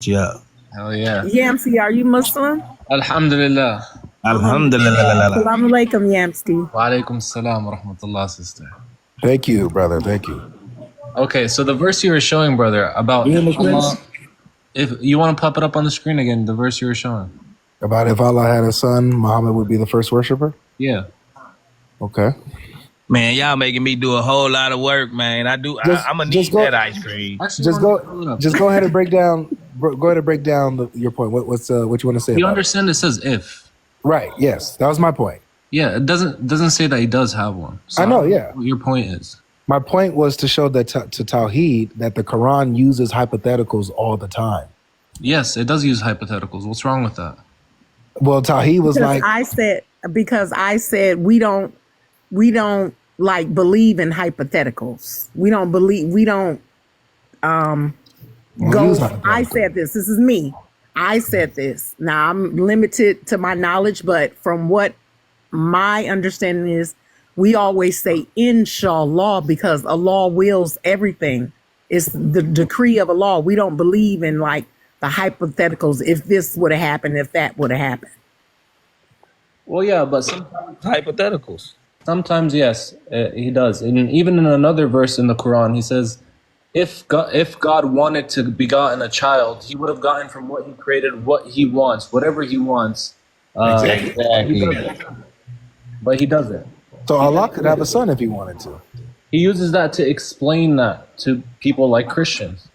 Yeah. Hell yeah. Yamsi, are you Muslim? Alhamdulillah. Alhamdulillah. Assalamu alaikum, Yamsi. Wa alaikum salam wa rahmatullah, sister. Thank you, brother. Thank you. Okay, so the verse you were showing, brother, about You English, Allah, please? if you want to pop it up on the screen again, the verse you were showing. About if Allah had a son, Muhammad would be the first worshiper? Yeah. Okay. Man, y'all making me do a whole lot of work, man. I'm gonna need that ice cream. Actually, Just no, pull it go. up. Just go ahead and break down. Go ahead and break down your point. What you want to say? You about understand it says if. it? Right. Yes, that was my point. Yeah, it doesn't say that he does have one. So I know. Yeah. What your point is. My point was to show that to Tawheed that the Quran uses hypotheticals all the time. Yes, it does use hypotheticals. What's wrong with that? Well, Tawheed was like, Because I said we don't like believe in hypotheticals. We don't go. I said this. This is me. I said this. Now I'm limited to my knowledge, but from what my understanding is, we always say inshallah because Allah wills everything. It's the decree of Allah. We don't believe in like the hypotheticals. If this would have happened, if that would have happened. Well, yeah, but sometimes, Hypotheticals. yes, he does. And even in another verse in the Quran, he says, if God wanted to begotten a child, he would have gotten from what he created what he wants, whatever he wants. Exactly. But he doesn't. so Allah could have a son if he wanted to. He uses that to explain that to people like Christians.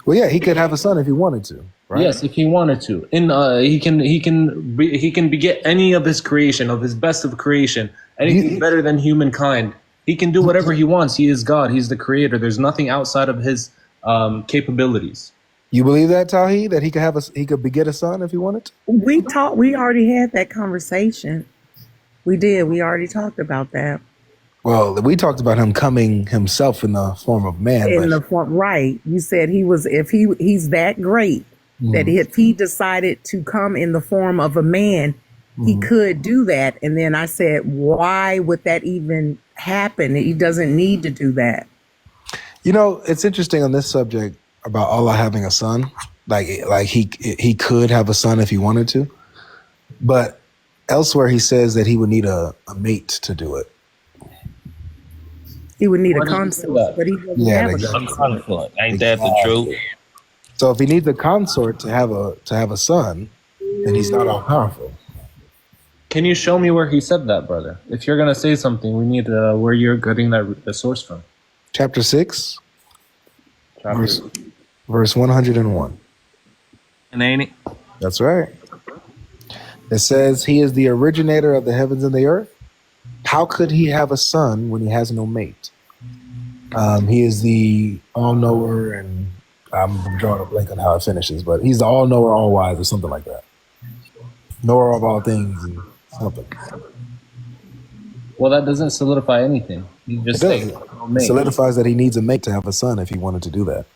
Well, yeah, he could have a son if he wanted to. Right? Yes, if he wanted to. And he can beget any of his creation, of his best of creation, anything better than humankind. He can do whatever he wants. He is God. He's the creator. There's nothing outside of his capabilities. You believe that, Tawheed, that he could beget a son if he wanted to? We already had that conversation. We did. We already talked about that. Well, we talked about him coming himself in the form of man. In the form, right? You said he's that great that if he decided to come in the form of a man, he could do that. And then I said, why would that even happen? He doesn't need to do that. You know, it's interesting on this subject about Allah having a son. Like he could have a son if he wanted to, but elsewhere he says that he would need a mate to do it. He would need a consort, but he doesn't have exactly. a consort. Ain't that the truth? So if he needs a consort to have a son, then he's not all powerful. Can you show me where he said that, brother? If you're gonna say something, we need where you're getting the source from. Chapter 6, verse 101. And ain't it? That's right. It says, he is the originator of the heavens and the earth. How could he have a son when he has no mate? He is the all-knower, and I'm drawing a blank on how it finishes, but he's the all-knower, all-wise, or something like that. Knower of all things, and something. Well, that doesn't solidify anything. You just say It solidifies that he needs a mate to have a son if he wanted to do that.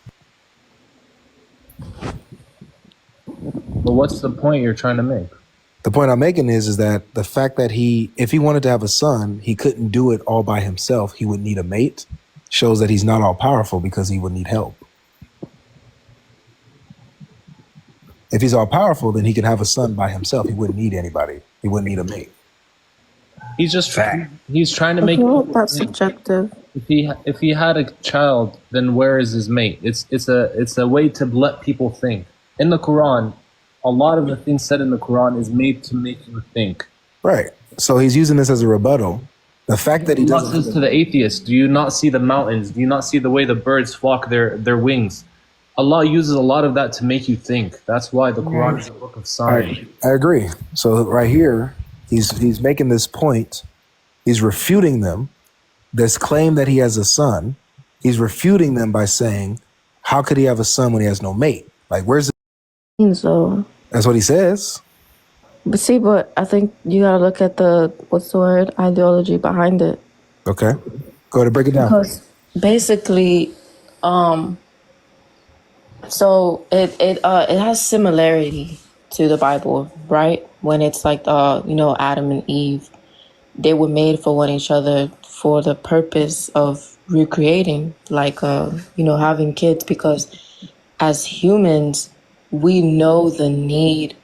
But what's the point you're trying to make? The point I'm making is that the fact that if he wanted to have a son, he couldn't do it all by himself. He would need a mate. Shows that he's not all powerful because he would need help. If he's all powerful, then he could have a son by himself. He wouldn't need anybody. He wouldn't need a mate. He's just he's trying to make. Well, that's subjective. If he had a child, then where is his mate? It's a way to let people think. In the Quran, a lot of the things said in the Quran is made to make you think. Right. So he's using this as a rebuttal. The fact that he Allah doesn't says to the atheist, do you not see the mountains? Do you not see the way the birds flock their wings? Allah uses a lot of that to make you think. That's why the Quran is a book of science. I agree. So right here, he's making this point. He's refuting them. This claim that he has a son, he's refuting them by saying, how could he have a son when he has no mate? Like, where's it? So, That's what he says. but I think you gotta look at ideology behind it. Okay. Go ahead and break it down. Because basically, so it has similarity to the Bible, right? When it's like Adam and Eve, they were made for one each other for the purpose of recreating, like having kids, because as humans we know the need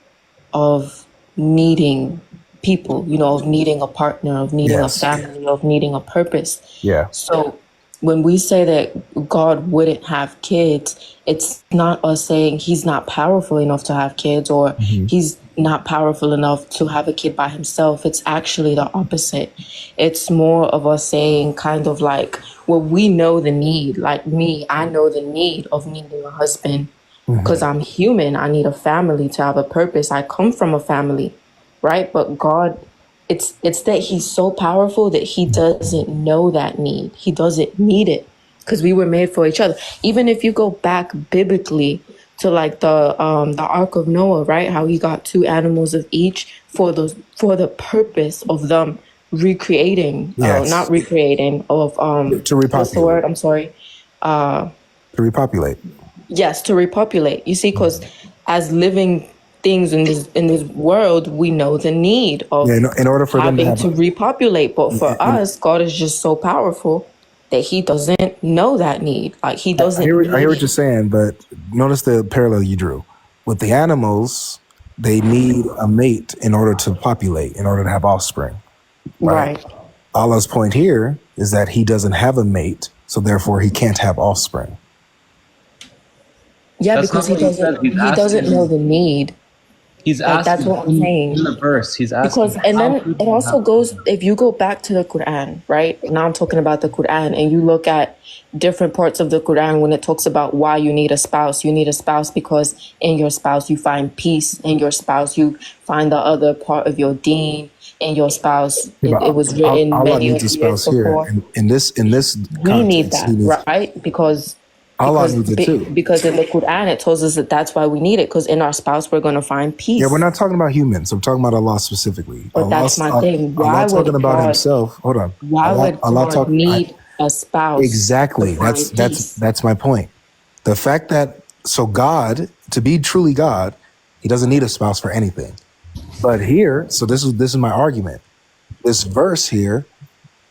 of needing people, of needing a partner, of needing a Yes. family, of needing a purpose. Yeah. So when we say that God wouldn't have kids, it's not us saying he's not powerful enough to have kids, or he's not powerful enough to have a kid by himself. It's actually the opposite. It's more of us saying kind of like, well, we know the need. Like me, I know the need of needing a husband because I'm human. I need a family to have a purpose. I come from a family, right? But God, it's that he's so powerful that he doesn't know that need. He doesn't need it because we were made for each other. Even if you go back biblically to like the Ark of Noah, right? How he got 2 animals of each for the purpose of them recreating, Yes. not recreating, of To repopulate. what's the word? I'm sorry. To repopulate. Yes, to repopulate. You see, because as living things in this world, we know the need of in order for them to having have to repopulate. But for us, God is just so powerful that he doesn't know that need. Like he doesn't. I hear need what you're saying, but notice the parallel you drew. With the animals, they need a mate in order to populate, in order to have offspring. Right. Allah's point here is that he doesn't have a mate, so therefore he can't have offspring. Yeah, That's because not he what he said. doesn't. He's He doesn't asking- know the need. He's Like, that's asking what I'm saying. in the verse. He's asking Because, and how then could it you also have- goes, if you go back to the Quran, right? Now I'm talking about the Quran, and you look at different parts of the Quran when it talks about why you need a spouse. You need a spouse because in your spouse you find peace. In your spouse you find the other part of your deen. In your spouse, it was written Allah many needs a years spouse here. before. In this We need context, that, he needs, right? Because Allah needs it too. because in the Quran it tells us that that's why we need it, because in our spouse we're going to find peace. Yeah, we're not talking about humans. I'm talking about Allah specifically. But that's my thing. Why Allah would talking about God- himself. Hold on. Why would God need a spouse? Exactly. to find peace? That's my point. The fact that God, to be truly God, he doesn't need a spouse for anything. But here, so this is my argument. This verse here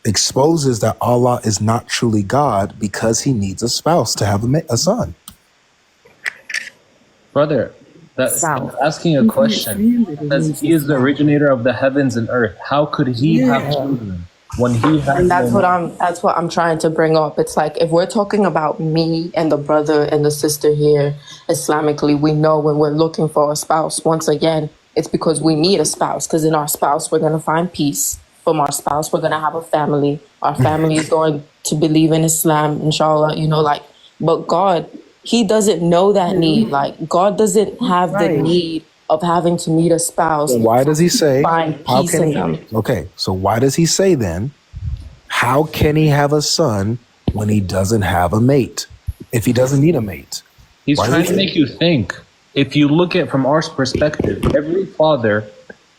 exposes that Allah is not truly God because he needs a spouse to have a son. Brother, that's South. asking a question. Says he is the originator of the heavens and earth. How could he have children when he has And that's no- what I'm trying to bring up. It's like if we're talking about me and the brother and the sister here, Islamically, we know when we're looking for a spouse, once again, it's because we need a spouse. Because in our spouse, we're gonna find peace. From our spouse, we're gonna have a family. Our family is going to believe in Islam, inshallah, but God, he doesn't know that need. Like God doesn't have the Right. need of having to meet a spouse. So why does he say, Find how peace can in he, them. okay, so why does he say then, how can he have a son when he doesn't have a mate? If he doesn't need a mate? He's Why trying is to it- make you think. If you look at it from our perspective, every father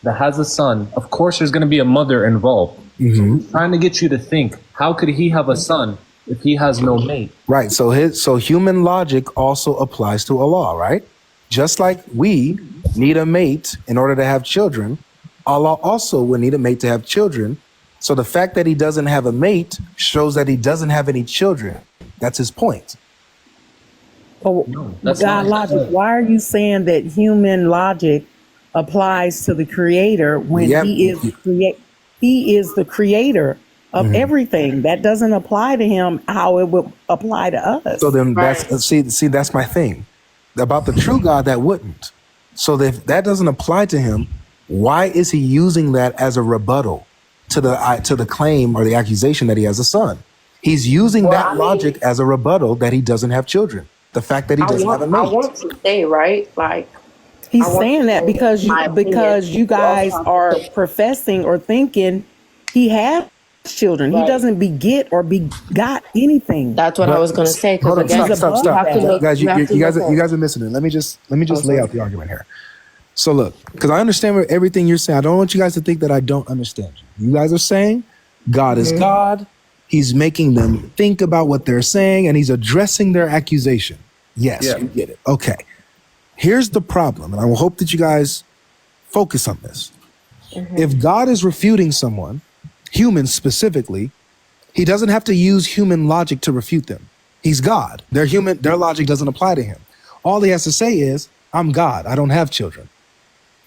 that has a son, of course there's going to be a mother involved. So he's trying to get you to think, how could he have a son if he has no mate? Right. So human logic also applies to Allah, right? Just like we need a mate in order to have children, Allah also would need a mate to have children. So the fact that he doesn't have a mate shows that he doesn't have any children. That's his point. Oh, that's God not- logic. Why are you saying that human logic applies to the creator when Yeah. he is the creator of everything? That doesn't apply to him how it would apply to us. So then Right. see that's my thing. About the true God, that wouldn't. So if that doesn't apply to him, why is he using that as a rebuttal to the claim or the accusation that he has a son? He's using that logic as a rebuttal that he doesn't have children. The fact that he doesn't have a mate. I want to say, right? Like, He's I want saying to that say because my opinion. you guys are professing or thinking he has children. He Right. doesn't beget or begot anything. That's what I was going to say. Because Hold on, again, stop. you have to look- Guys, you have to guys look you at- guys are missing it. Let me just lay out the argument here. So look, because I understand everything you're saying. I don't want you guys to think that I don't understand you. You guys are saying God is God. He's making them think about what they're saying, and he's addressing their accusation. Yes, Yeah. you get it. Okay. Here's the problem, and I will hope that you guys focus on this. If God is refuting someone, humans specifically, he doesn't have to use human logic to refute them. He's God. Their logic doesn't apply to him. All he has to say is, I'm God. I don't have children.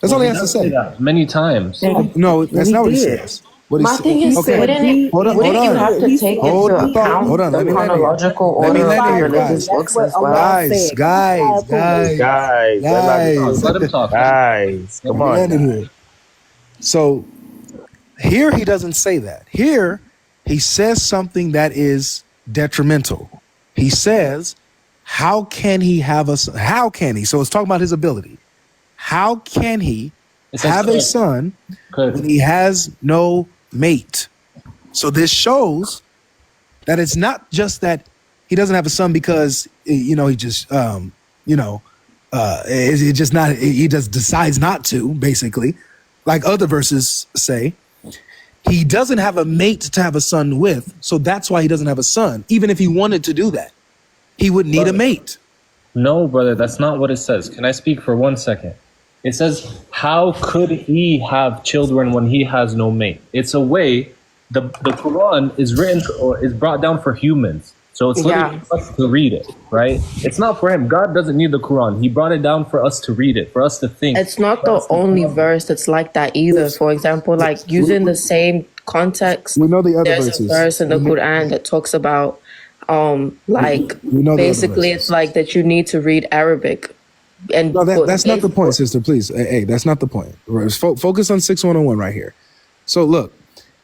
That's all he has to say. That many times. No, that's he not what he did. says. What My thing is, okay. wouldn't you have to take Hold into the thought. account Hold on. the Let me land here. chronological Let me order of land the here, religious guys. books as well? Guys, Let him talk. Guys, Let come me on. land it here. So here he doesn't say that. Here he says something that is detrimental. He says, how can he have a son? How can he? So it's talking about his ability. How can he have a son when he has no mate? So this shows that it's not just that he doesn't have a son because, he just, it's just not, he just decides not to, basically, like other verses say. He doesn't have a mate to have a son with, so that's why he doesn't have a son. Even if he wanted to do that, he would need a mate. No, brother, that's not what it says. Can I speak for 1 second? It says, how could he have children when he has no mate? It's a way, the Quran is written or is brought down for humans. So it's literally for us to read it, right? It's not for him. God doesn't need the Quran. He brought it down for us to read it, for us to think. It's not the only verse that's like that either. For example, like using the same context, We know the other there's verses. a verse in the Quran that talks about basically it's like that you need to read Arabic. And No, that's not the point, sister. Please, hey, that's not the point. Focus on 6101 right here. So look,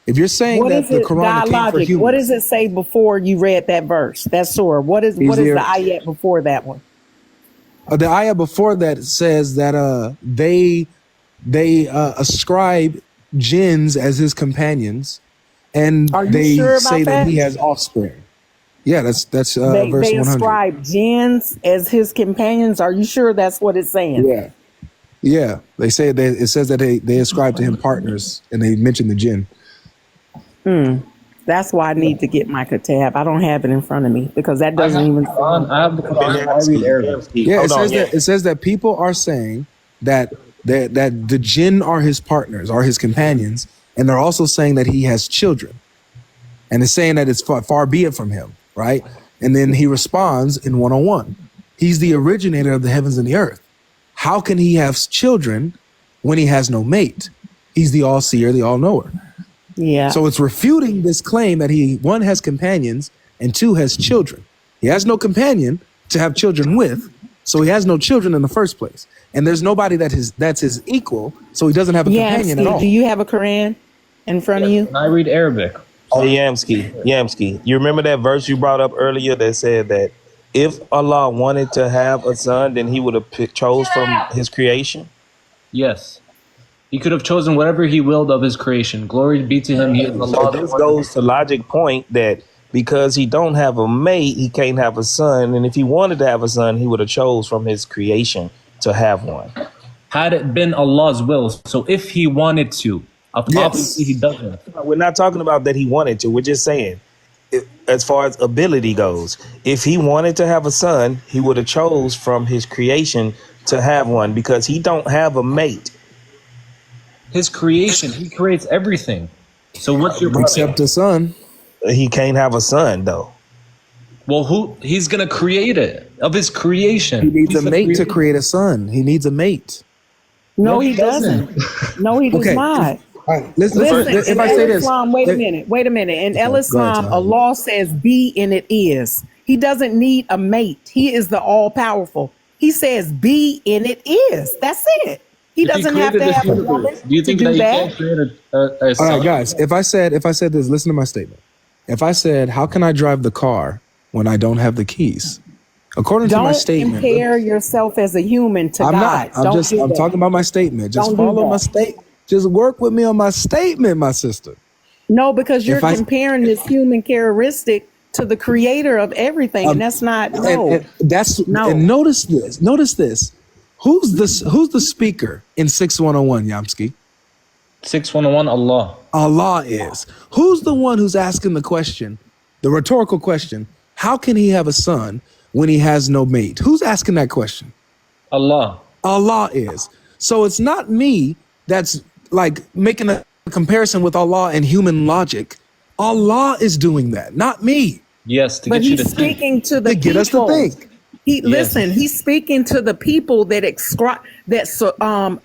if you're saying What that is the it, Quran came for godlogic? humans, What does it say before you read that verse? That surah. What is the ayat before that one? the ayah before that says that they ascribe jinns as his companions, and Are you they sure about say that that? he has offspring. Yeah, that's They verse 100. ascribe jinns as his companions. Are you sure that's what it's saying? Yeah. They say that it says that they ascribe to him partners, and they mention the jinn. That's why I need to get my kitab. I don't have it in front of me because that doesn't even. I have the Quran. I read Arabic. Yeah, it says that people are saying that the jinn are his partners, are his companions, and they're also saying that he has children, and it's saying that it's far be it from him, right? And then he responds in 101. He's the originator of the heavens and the earth. How can he have children when he has no mate? He's the all-seer, the all-knower. Yeah. So it's refuting this claim that he, one, has companions, and two, has children. He has no companion to have children with, so he has no children in the first place. And there's nobody that's his equal, so he doesn't have a companion at all. Do you have a Quran in front of you? I read Arabic. Hey, Yamski, you remember that verse you brought up earlier that said that if Allah wanted to have a son, then he would have chose from his creation? Yes. He could have chosen whatever he willed of his creation. Glory be to him. He is Allah. So this goes to logic point that because he don't have a mate, he can't have a son. And if he wanted to have a son, he would have chose from his creation to have one. Had it been Allah's will. So if he wanted to, obviously he doesn't. We're not talking about that he wanted to. We're just saying, as far as ability goes, if he wanted to have a son, he would have chose from his creation to have one because he don't have a mate. His creation, he creates everything. So what's your Except a son. He can't have a son though. Well, he's gonna create it of his creation. He needs a mate to create a son. He needs a mate. No, he doesn't. No, he does not. All right, listen, if I say this, wait a minute. In El Islam, Allah says be and it is. He doesn't need a mate. He is the all powerful. He says be and it is. That's it. He doesn't have to have a woman Do you think to that do he that. can't create a all son? right, guys, if I said this, listen to my statement. If I said, how can I drive the car when I don't have the keys? According to my Don't statement, compare yourself as a human to I'm God. not. I'm talking about my statement. Just Don't do follow that. my statement. Just work with me on my statement, my sister. No, because you're If I- comparing this human characteristic to the creator of everything, and that's not And that's No. and notice this. Who's the speaker in 6101, Yamski? 6101 Allah. Allah is. Who's the one who's asking the question, the rhetorical question, how can he have a son when he has no mate? Who's asking that question? Allah. Allah is. So it's not me that's like making a comparison with Allah and human logic. Allah is doing that, not me. Yes, to But get you he's to think. speaking to the To get us to people. think. Yes. He's speaking to the people that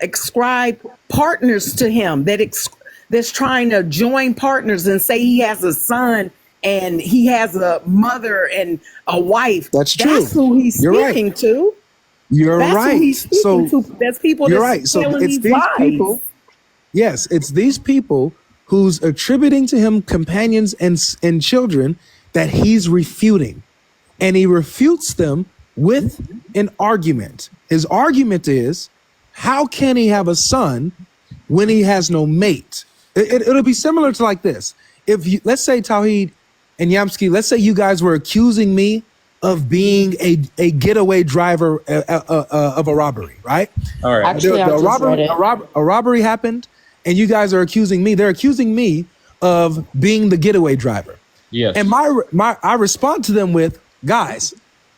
ascribe partners to him, that's trying to join partners and say he has a son and he has a mother and a wife. That's true. That's who he's You're right. speaking to. You're That's right. who he's speaking So to. That's people you're that's right. So telling it's these these lies. people. Yes, it's these people who's attributing to him companions and children that he's refuting. And he refutes them with an argument. His argument is, how can he have a son when he has no mate? It'll be similar to like this. If you, let's say Tawheed and Yamski, let's say you guys were accusing me of being a getaway driver of a robbery, right? All right. Actually, I just read it. A robbery happened, and you guys are accusing me. They're accusing me of being the getaway driver. Yes. And I respond to them with, guys,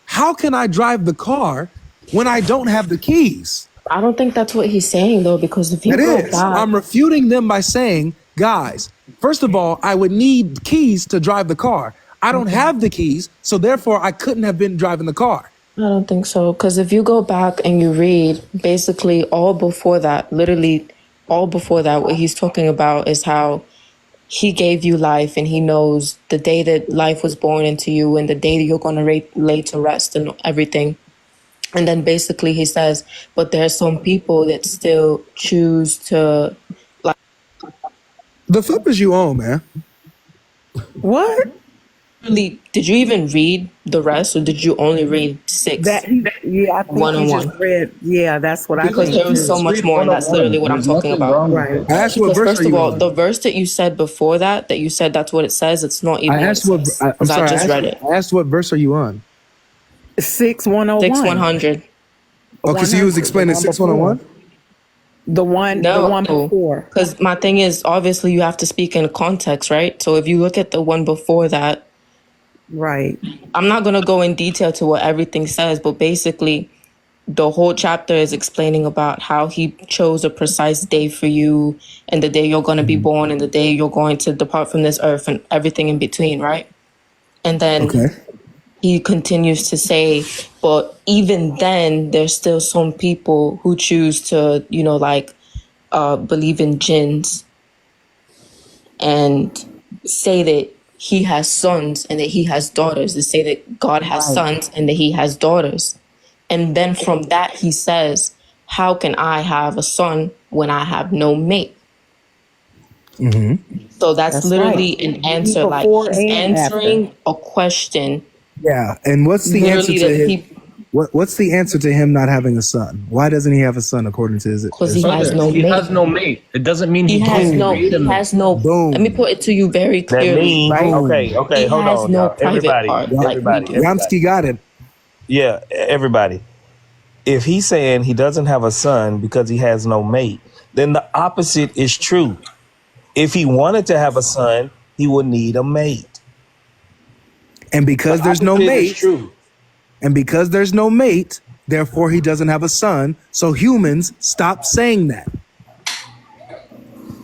how can I drive the car when I don't have the keys? I don't think that's what he's saying though, because if you It go is. back, I'm refuting them by saying, guys, first of all, I would need keys to drive the car. I don't have the keys, so therefore I couldn't have been driving the car. I don't think so. Because if you go back and you read, basically all before that, literally all before that, what he's talking about is how he gave you life and he knows the day that life was born into you and the day that you're going to lay to rest and everything. And then basically he says, but there are some people that still choose to like. The flip is you own, man. What? Really, did you even read the rest, or did you only read 6? I think you just read. Yeah, that's what I Because think. there was so too. much more, and that's literally what I'm talking about. Right. I asked what Because verse first are of you all, on? the verse that you said before that you said that's what it says, it's not even I asked what. I'm because sorry. I just read it. I asked what verse are you on? 6101. 6100. Okay, so you was explaining 6101. The one before. Because my thing is, obviously, you have to speak in context, right? So if you look at the one before that, Right. I'm not going to go in detail to what everything says, but basically, the whole chapter is explaining about how he chose a precise day for you and the day you're going to be born and the day you're going to depart from this earth and everything in between, right? And then he continues to say, but even then, there's still some people who choose to, believe in jinns and say that he has sons and that he has daughters. They say that God has sons and that he has daughters. And then from that, he says, how can I have a son when I have no mate? Mm-hmm. So that's literally an answer. Like he's answering a question. Yeah, and what's the answer to him? What's the answer to him not having a son? Why doesn't he have a son according to his? Because he has no mate. He has no mate. It doesn't mean he has no. He has no. Boom. Let me put it to you very clearly. That means, right? okay, he hold has on. no Now. private part like we do. Yamski got it. Yeah, everybody. If he's saying he doesn't have a son because he has no mate, then the opposite is true. If he wanted to have a son, he would need a mate. And because there's no mate, true. And because there's no mate, therefore he doesn't have a son. So humans stop saying that.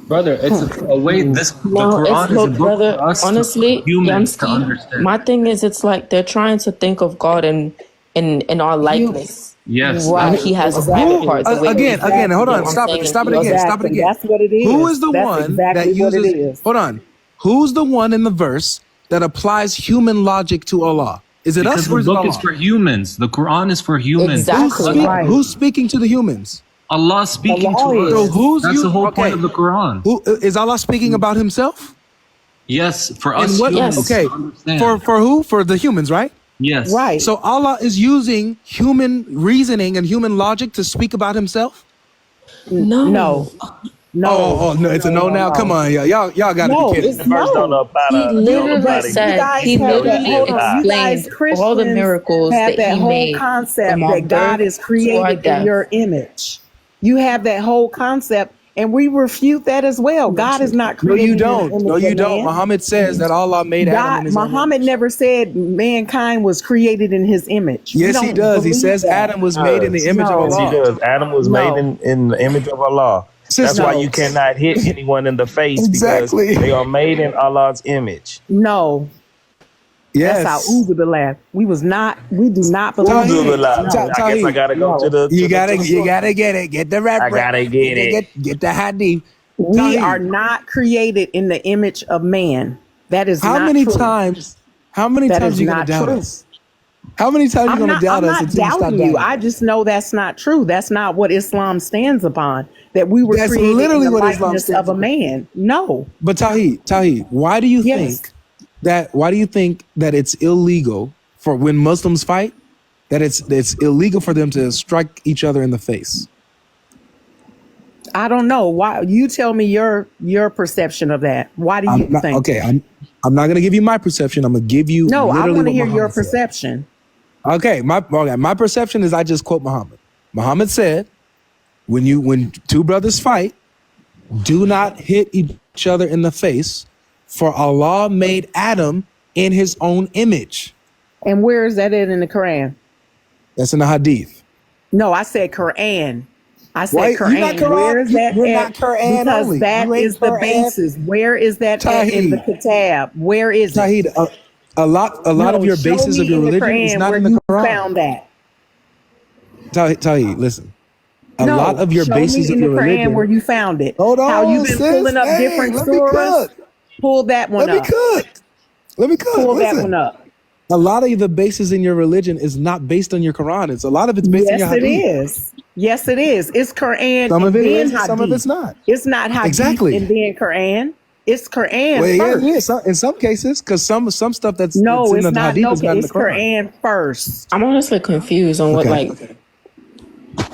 Brother, it's a way the Quran is a book brother, for us honestly, humans to Yamski, understand. my thing is, it's like they're trying to think of God in our likeness. Yes. Right. He has a private part. The way Again, hold on. Stop it again. That's what it is. Who is the That's one exactly that what it uses, is. hold on. Who's the one in the verse that applies human logic to Allah? Is it Because us or the is it book Allah? is for humans. The Quran is for humans. Exactly. Who's speaking to the humans? Allah speaking Allah to us. is. So That's the whole point of the Quran. Who is Allah speaking about himself? Yes, for us And what? humans Okay, to understand. for who? For the humans, right? Yes. Right. So Allah is using human reasoning and human logic to speak about himself? No. Oh, no, it's a no now. Come on, y'all gotta No, be kidding. it's Verse don't no. apply He to literally everybody. said, he literally explained all the miracles have that he whole made concept from our that God birth is to our created in death. your image. You have that whole concept, and we refute that as well. God is not No, created. you in the don't. image No, of you don't. man. Muhammad says that Allah made Adam in his own Muhammad image. never said mankind was created in his image. We Yes, he don't does. He believe says that. Adam was made in the image No. of Yes, he Allah. does. Adam was No. made in the image of Allah. That's Sister. why you cannot hit anyone in the face Exactly. because they are made in Allah's image. No. That's Yes. how Uber the laugh. We do not believe. I guess I gotta go to the. You to gotta the- get it. Get the reference. I gotta get it. Get the hadith. We Tawheed. are not created in the image of man. That is How not many true. times? How many That times is you gonna not doubt true. us? How many times you gonna doubt I'm us not until you stop doubting you. doubting I us? just know that's not true. That's not what Islam stands upon. That we were That's created literally in the what Islam likeness stands of a man. No. But Tawheed, why do you Yes. think that it's illegal for when Muslims fight, that it's illegal for them to strike each other in the face? I don't know. Why? You tell me your perception of that. Why do you think? Okay, I'm not gonna give you my perception. I'm gonna give you No, I literally want to what hear your Muhammad said. perception. Okay, my perception is I just quote Muhammad. Muhammad said, when two brothers fight, do not hit each other in the face, for Allah made Adam in his own image. And where is that in the Quran? That's in the hadith. No, I said Quran. I said Why- Quran. you're not Quran- Where is that you're at? not Quran Because only. that You ain't is the Quran. basis. Where is that at in the Tawheed. Kitab? Where is it? Tawheed, a lot of your show basis me of your in the religion is Quran not where in the you Quran. found that. Tawheed, listen. A No, lot of your show basis me of in the your Quran religion. where you found it. Hold on, How you been sis. pulling up Hey, different let me surahs? cook. Pull that one Let me up. cook. Let me cook. Pull that Listen. one up. A lot of the basis in your religion is not based on your Quran. It's a lot of it's based on your Yes, it hadith. is. Yes, it is. It's Quran Some of and it then is, hadith. some of it's not. It's not hadith Exactly. and then Quran. It's Quran Well, first. yeah. In some cases, because some stuff that's No, in it's the not. hadith No, is not in the it's Quran. Quran first. I'm honestly confused on what Okay.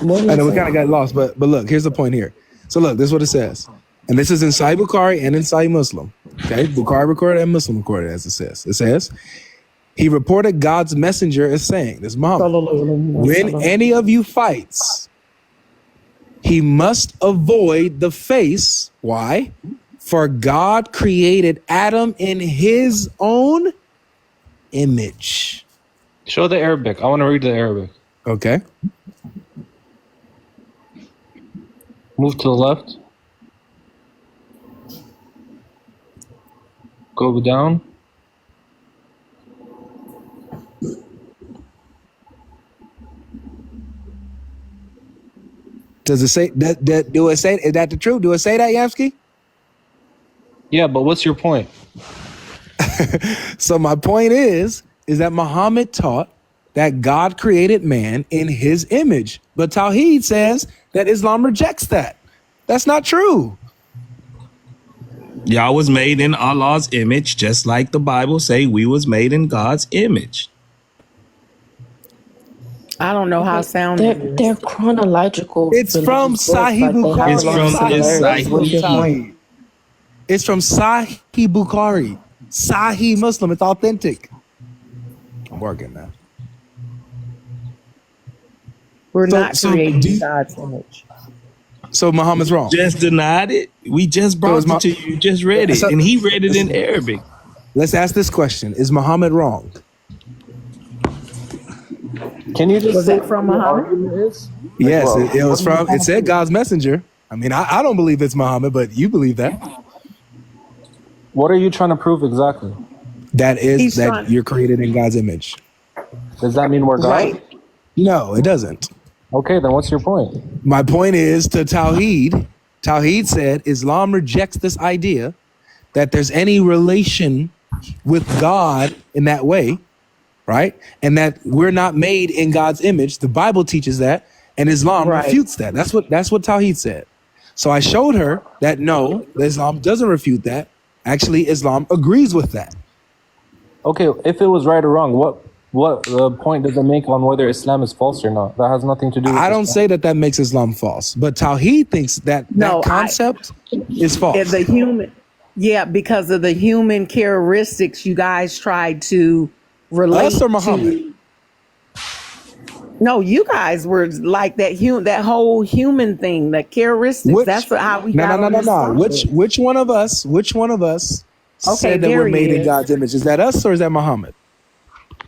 what I is know we it? kind of got lost, but look, here's the point here. So look, this is what it says, and this is in Sahih Bukhari and in Sahih Muslim. Okay, Bukhari recorded and Muslim recorded, as it says. It says he reported God's messenger as saying, "This Muhammad, when any of you fights, he must avoid the face. Why? For God created Adam in his own image." Show the Arabic. I want to read the Arabic. Okay. Move to the left. Go down. Does it say that? Do it say? Is that the truth? Do it say that, Yamsky? Yeah, but what's your point? So my point is that Muhammad taught that God created man in his image. But Tawheed says that Islam rejects that. That's not true. Y'all was made in Allah's image, just like the Bible say we was made in God's image. I don't know how sound They're chronological. It's from religious books, Sahih but they have It's a lot from- of it's similarities. Sahih What's your point? Tawheed. It's from Sahih Bukhari. Sahih Muslim. It's authentic. I'm working now. We're So- not so creating do you- God's image. So Muhammad's wrong. Just denied it. We just brought it to you. You just read it, So- and he read it in Arabic. Let's ask this question. Is Muhammad wrong? Can you just Was say it from what the Muhammad? argument is? Yes, well, it was from, it said God's messenger. I mean, I don't believe it's Muhammad, but you believe that. What are you trying to prove exactly? That is He's that trying- you're created in God's image. Does that mean we're God? Right. No, it doesn't. Okay, then what's your point? My point is to Tawheed. Tawheed said Islam rejects this idea that there's any relation with God in that way, right? And that we're not made in God's image. The Bible teaches that, and Islam Right. refutes that. That's what Tawheed said. So I showed her that no, Islam doesn't refute that. Actually, Islam agrees with that. Okay, if it was right or wrong, what point does it make on whether Islam is false or not? That has nothing to do with I don't Islam. say that makes Islam false, but Tawheed thinks that No, that concept is false. If the human, yeah, because of the human characteristics you guys tried to relate Us or Muhammad? to. No, you guys were like that whole human thing, that characteristics. That's how we got on this topic. Which one of us Okay, said that there we're he made in is. God's image? Is that us or is that Muhammad?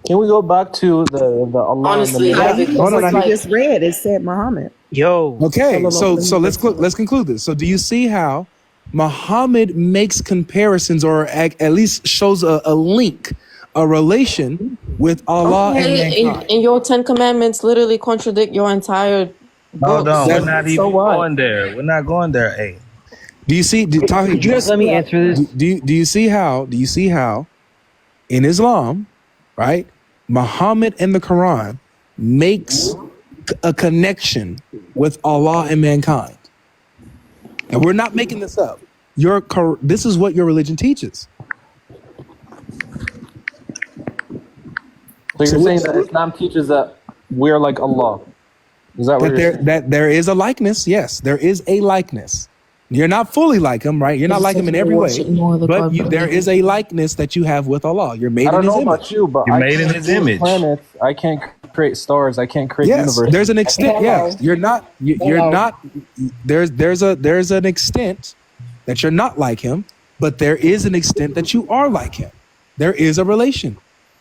Can we go back to the Allah? Honestly, and I the think Hold on, it's You like just read it said Muhammad. Yo, Okay, so let's conclude this. So do you see how Muhammad makes comparisons or at least shows a link a relation with Allah and Okay, mankind. and your 10 Commandments literally contradict your entire Hold book. on, So, we're not so even what? going there. We're not going there. Hey, Do you see? Tahi, Could you guys let me answer this? do you see how? Do you see how in Islam, right? Muhammad and the Quran makes a connection with Allah and mankind, and we're not making this up. This is what your religion teaches. So you're saying that Islam teaches that we're like Allah. Is that what you're saying? That there is a likeness. Yes, there is a likeness. You're not fully like him, right? You're not like him in every way, but there is a likeness that you have with Allah. You're made I in don't His know image. about you, but You're I made in can't His create image. planets. I can't create stars. I can't create Yes, universe. there's an extent. Hello. Yes, you're not. You're Hello. not. There's an extent that you're not like him, but there is an extent that you are like him. There is a relation.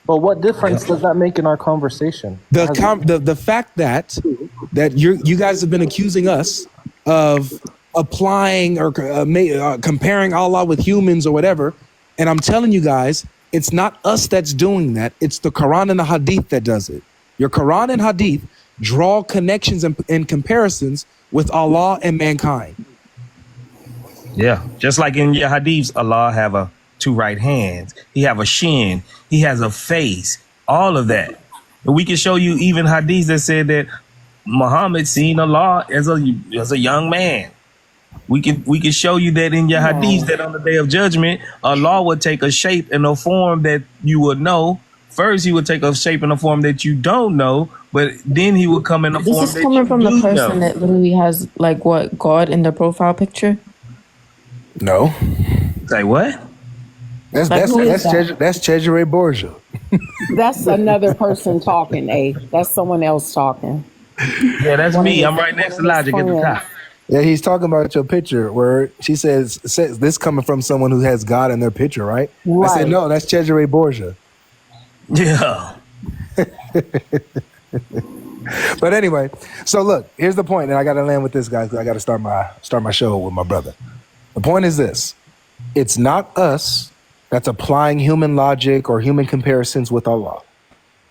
But what difference does that make in our conversation? The fact that you guys have been accusing us of applying or comparing Allah with humans or whatever, and I'm telling you guys, it's not us that's doing that. It's the Quran and the Hadith that does it. Your Quran and Hadith draw connections and comparisons with Allah and mankind. yeah, just like in your hadiths, Allah have a two right hands. He have a shin. He has a face. All of that. And we can show you even hadiths that said that Muhammad seen Allah as a young man. We can show you that in your hadiths that on the day of judgment, Allah would take a shape and a form that you would know. First, He would take a shape and a form that you don't know, but then He would come in a form This is that coming you from the do person know. that literally has like what God in their profile picture. No, Say what? who is that? that's Cesare Borgia. That's another person talking, That's someone else talking. Yeah, that's One of me. his- I'm right next to one of his Logic at the friends. top. Yeah, he's talking about your picture where she says this coming from someone who has God in their picture, right? I said, Right. no, that's Cesare Borgia. Yeah. But anyway, so look, here's the point, and I got to land with this, guys, because I got to start my show with my brother. The point is this: it's not us that's applying human logic or human comparisons with Allah.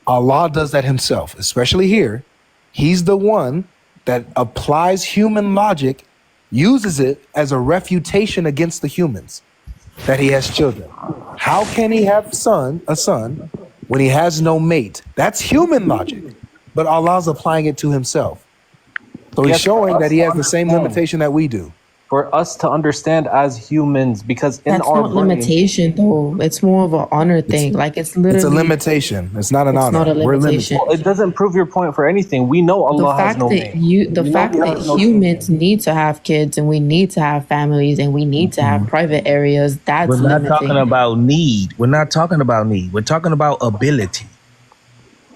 Allah does that Himself, especially here. He's the one that applies human logic, uses it as a refutation against the humans that He has children. How can He have a son when He has no mate? That's human logic, but Allah's applying it to Himself. So He's Yes, showing for that us He to has the same understand. limitation that we do. For us to understand as humans, because in That's our not brain, limitation though. It's more of an honor thing. Like it's literally It's a limitation. It's not an It's honor. not a We're limitation. limited. it doesn't prove your point for anything. We know the Allah has fact no that name. the We know fact He that has no humans need to have kids and we need to have families and we need to have private areas. That's We're not talking limiting. about need. We're not talking about need. We're talking about ability.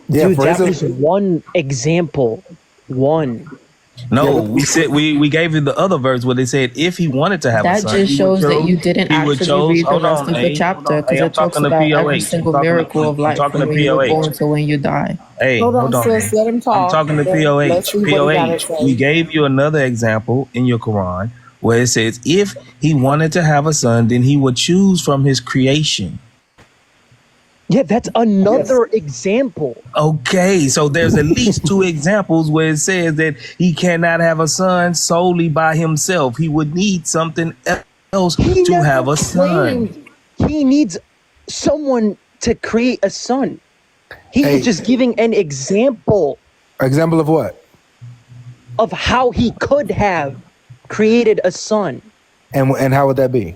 Yeah, Dude, for that instance, was one example. One. No, we said we gave you the other verse where they said if he wanted to have a That son, just he shows would that chose, you didn't he would actually chose. read the Hold rest on, of the hey, chapter hold on. because Hey, I'm it talks talking to about every POH. single miracle of I'm life talking from to when you were born POH. to when you die. Hey, Hold hold on, on. sis. Man. Let him talk. I'm talking to Let's POH. see what he gotta POH. say. We gave you another example in your Quran where it says if he wanted to have a son, then he would choose from his creation. Yeah, that's another example. Okay, so there's at least two examples where it says that he cannot have a son solely by himself. He would need something else He to never have a son. claimed he needs someone to create a son. He's Hey. just giving an example example of what? of how he could have created a son. And how would that be?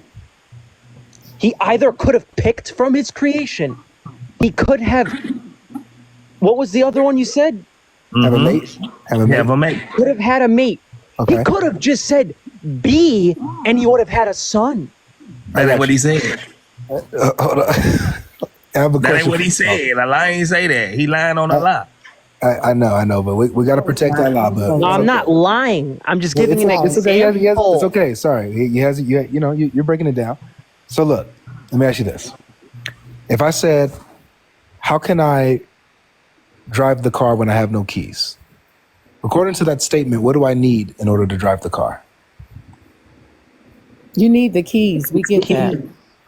He either could have picked from his creation. He could have. What was the other one you said? Have a mate? Have a mate? Have a mate. Could have had a mate. Okay. He could have just said be, and he would have had a son. That ain't what he said. Hold on. I have a That ain't question. what he said. Allah ain't say that. He lying on Allah. I know, but we got to protect that law. But No, I'm not lying. I'm just giving an it's okay. example. It's okay. Sorry, you're breaking it down. So look, let me ask you this: if I said, "How can I drive the car when I have no keys?" According to that statement, what do I need in order to drive the car? You need the keys. We get that.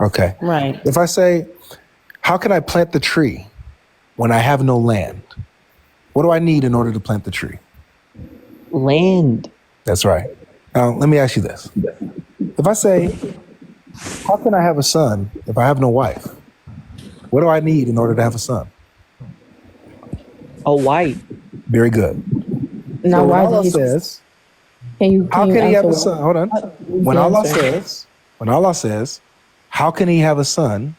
Okay. Right. If I say, how can I plant the tree when I have no land? What do I need in order to plant the tree? Land. That's right. Now, let me ask you this. If I say, how can I have a son if I have no wife? What do I need in order to have a son? A wife. Very good. Now, So when why Allah did he? says, Can how you can he have a answer son? Hold on. When Allah says, how can he have a son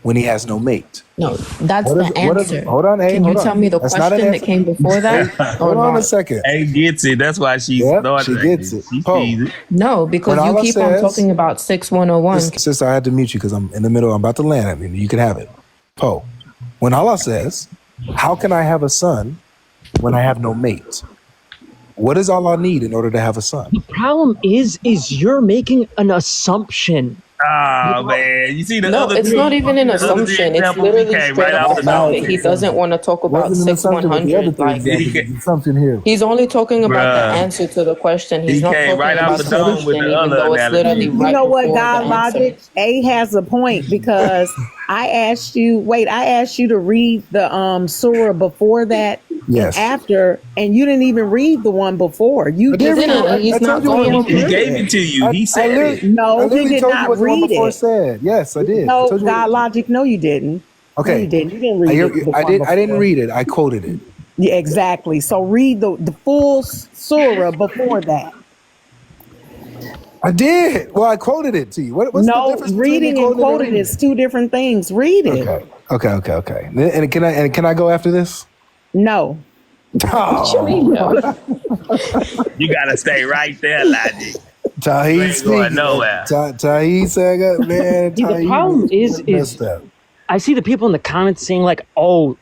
when he has no mate? No, that's What the is- what is- answer. hold on, hey, Can you hold tell on. me the That's not an question that answer. came before that? Hold on a not? second. Hey, gets it. That's why she's Yep, started she like gets this. it. She Poe. sees it. No, because When you Allah keep on says- talking about 6101. Sister, I had to mute you because I'm in the middle. I'm about to land. I mean, you can have it. Poe. When Allah says, how can I have a son when I have no mate? What does Allah need in order to have a son? The problem is you're making an assumption. Oh man, you see the No, other it's two, not even an the other three assumption. It's examples, he literally came straight right up off the the fact dome. that he doesn't want to talk about Wasn't an assumption with the other 6100. three Like, examples. It's an assumption here. he's only talking about the Bruh. answer to the question. He's He not came talking right about off the the dome with question, the even other though it's analogy. literally You right know what, before God the logic? answer. A has a point because I asked you to read the surah before that Yes. and after, and you didn't even read the one before. You I did just read didn't. it. He's I not told you what the going one to. He before gave said. it to you. He said it. No, I he literally did told you not what the one read before it. said. Yes, I did. I No, told you God what, logic. No, you didn't. No, okay. you didn't. You didn't read it. The I one did. I didn't before. read it. I quoted it. Yeah, exactly. So read the full surah before that. I did. Well, I quoted it to you. What's the No, difference between me reading and quoting it and quoted reading is two different things. Read it. Okay. And can I go after this? No. What you mean, no? You gotta stay right there, Logic. You Tahid ain't going speaking. nowhere. Tahid said, man, See, the Tahid problem is messed up. I see the people in the comments saying like, "Oh,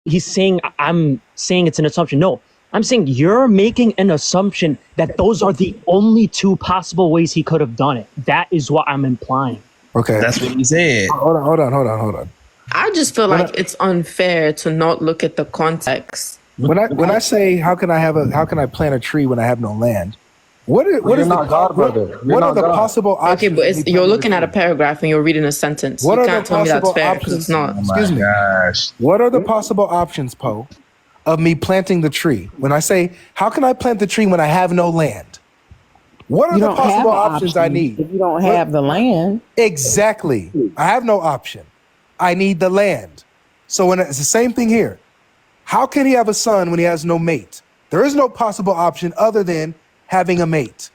he's saying I'm saying it's an assumption." No, I'm saying you're making an assumption that those are the only two possible ways he could have done it. That is what I'm implying. Okay. That's what he said. Hold on. I just feel like it's unfair to not look at the context. When I say how can I plant a tree when I have no land? What You're is not the God, brother. You're what are not the God. possible options? Okay, but of me you're planting looking a at a tree? paragraph and you're reading a sentence. What You are can't the tell me that's possible fair because options? it's not. Oh Excuse my me. gosh. What are the possible options, Poe, of me planting the tree? When I say how can I plant the tree when I have no land? What are You the don't have possible an options I option need? if you don't have the land. Exactly. I have no option. I need the land. So when it's the same thing here. How can he have a son when he has no mate? There is no possible option other than having a mate.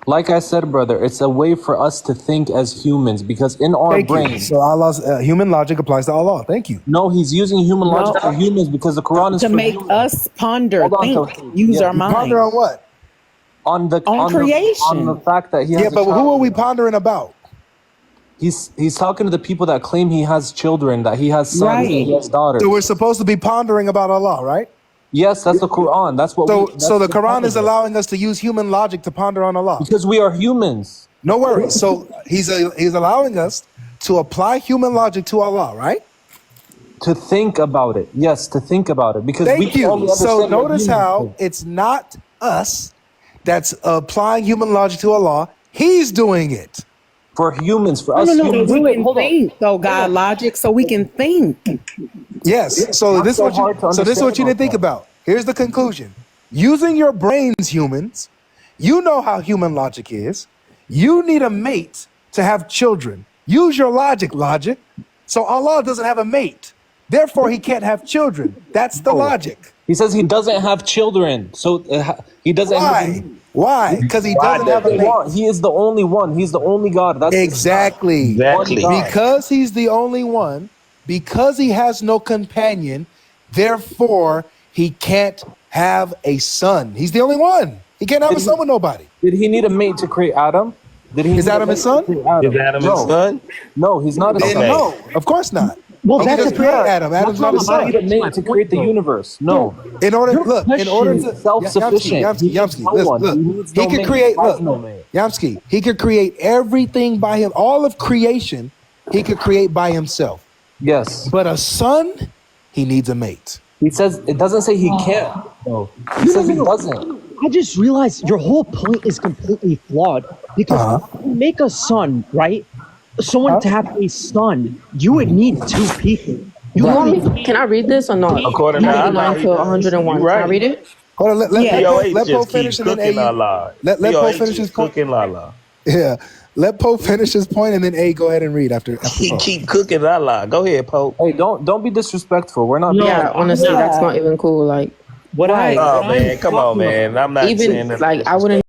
Like I said, brother, it's a way for us to think as humans because in our Thank you. brains. So Allah's human logic applies to Allah. Thank you. No, he's using human logic for humans because the Quran is To for make humans. us ponder, Hold on, think, Tawheed. use Yeah. our mind. Ponder on what? on creation. the fact that he has Yeah, a but child. who are we pondering about? He's talking to the people that claim he has children, that he has sons, Right. that he has daughters. So we're supposed to be pondering about Allah, right? Yes, that's the Quran. That's what. So the Quran is allowing us to use human logic to ponder on Allah. because we are humans. No worries. So he's allowing us to apply human logic to Allah, right? To think about it. Yes, to think about it. Because we Thank can only you. So understand what notice humans how think. it's not us that's applying human logic to Allah. He's doing it. For humans, for us So humans. we can think, though, God logic, so we can think. Yes. So Not this is so what hard to so this is what you understand didn't think about. Here's the conclusion. Using your brains, humans, you know how human logic is. You need a mate to have children. Use your logic. So Allah doesn't have a mate. Therefore, he can't have children. That's the logic. He says he doesn't have children. So he doesn't have. Why? Because he doesn't have a mate. He is the only one. He's the only God. That's Exactly. Exactly. One God. Because he's the only one, because he has no companion, therefore he can't have a son. He's the only one. He can't have a son with nobody. Did he need a mate to create Adam? Did he? Is need a Adam mate his son? to create Adam? Is Adam no. his son? No, he's not his Then son. no, of course not. Well, He that's just created Adam. Adam's not his He son. need a mate to create the universe. No. In order to He's self-sufficient. Yamsky, No one. look, He needs he no could mate. create. He has Look, no mate. Yamsky, he could create everything by him. All of creation, he could create by himself. Yes. But a son, he needs a mate. He says it doesn't say he can't. No. He says he doesn't. I just realized your whole point is completely flawed because you make a son, right? someone to have a son, you would need two people. You want me? Can I read this or not? According to Allah, 99 to 101. you right. Can I read it? Hold on, Yeah. POH Poe just finish keep and then cooking A. Allah. Let Poe POH finish his just point. cooking Allah. Yeah, let Poe finish his point, and then A, go ahead and read after He Poe. keep cooking Allah. Go ahead, Pope. Hey, don't be disrespectful. We're not. No, Yeah, honestly, Yeah. that's not even cool. Like, what I Oh man, come on, man. I'm not saying even that. like I wouldn't